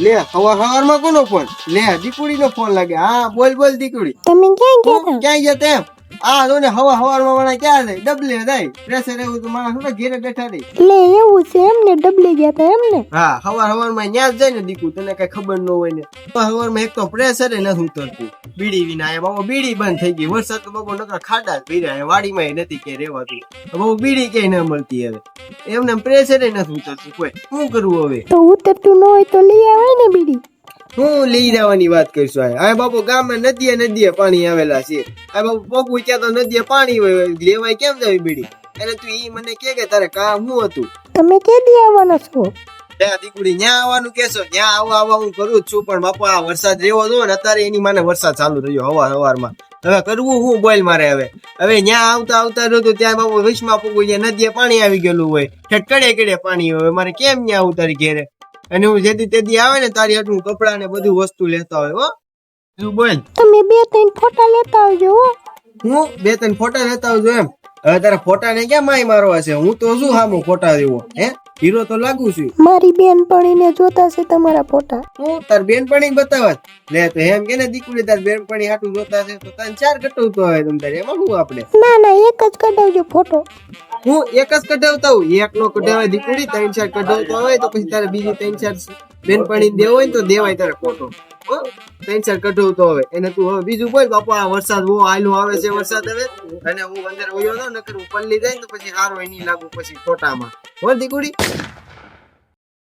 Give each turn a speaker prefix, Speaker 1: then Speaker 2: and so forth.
Speaker 1: લે હવાર માં કોનો ફોન? લે દીકુડી નો ફોન લાગે. હા બોલ દીકુડી.
Speaker 2: તમે ક્યાં ગયા હતા?
Speaker 1: ક્યાં ગયા તેમ? આ જો ને હવાર માં મને ક્યાં જાય? ડબલે જાય. પ્રેશર એવું તો માણસ શું ઘેરે બેઠા રહી.
Speaker 2: લે એવું છે એમને, ડબલે ગયા હતા એમને?
Speaker 1: હા હવાર માં ન્યા જ જાય ને દીકુ, તને કઈ ખબર ન હોય ને. હવાર માં એક તો પ્રેશર નથી ઉતરતું. બીડી વિના આયા બાબા, બીડી બંધ થઈ ગઈ. વરસાદ તો બાબા નકર ખાડા જ પીર્યા, વાડીમાં નથી કે રેવાતું. બાબા બીડી ક્યાંય ન મળતી હવે. એમને પ્રેશર નથી ઉતરતું કોઈ. શું કરવું હવે?
Speaker 2: તો ઉતરતું ન હોય તો લઈ આવે ને બીડી.
Speaker 1: હું લઈ જવાની વાત કરીશું. આ બાપુ ગામમાં નદીએ પાણી આવેલા છે. આ બાપુ પગું ત્યાં તો નદીએ પાણી હોય, લેવાય કેમ જવી બીડી? એટલે તું ઈ મને કે તારે કામ શું હતું?
Speaker 2: તમે કેદી આવવાના છો?
Speaker 1: દીકુડી ન્યા આવવાનું કેશો? ન્યા આવવા હું કરું જ છું, પણ બાપા આ વરસાદ રેવો જો ને અત્યારે એની માને વરસાદ ચાલુ રહ્યો હવારમાં. હવે કરવું હું બોલ મારે હવે ન્યા આવતા રહ્યો ત્યાં બાપુ વિશમાં પગું ત્યાં નદીએ પાણી આવી ગયેલું હોય, કડે પાણી હોય. મારે કેમ ન્યા આવું તારી ઘેરે? અને હું જેથી તેથી આવે ને તારી હાટું કપડા ને બધું વસ્તુ લેતા હોય. હો તું બોલ.
Speaker 2: તમે 2-3 ફોટા લેતા આવજો.
Speaker 1: હું 2-3 ફોટા લેતા આવજો એમ? હવે તારા ફોટા ને ક્યાં માય મારવા છે? હું તો શું હામો ફોટા દેવો? હીરો તો લાગુ છું.
Speaker 2: મારી બેનપણીને જોતા છે તમારા ફોટા.
Speaker 1: હું તાર બેનપણી બતાવત? લે તો એમ કે ને દીકરી તાર બેનપણી હાટું જોતા છે તો 3-4 કટવતો હોય તમ તારે. એમાં હું આપણે
Speaker 2: ના એક જ કઢાવજો ફોટો.
Speaker 1: હું એક જ કઢાવતા હું? એક નો કઢાવાય દીકરી, 3-4 કઢાવતો હોય તો પછી તારે બીજી 3-4 બેનપણી દેવો હોય ને તો દેવાય તારે ફોટો. 3-4 કઢાવતો હોય એને તું હવે બીજું બોલ. બાપા વરસાદ બહુ આયલો આવે છે. વરસાદ હવે અને હું અંદર વયો તો નકર હું પલ્લી જાય ને તો પછી હારો એની લાગુ પછી ફોટામાં. હો દીકરી.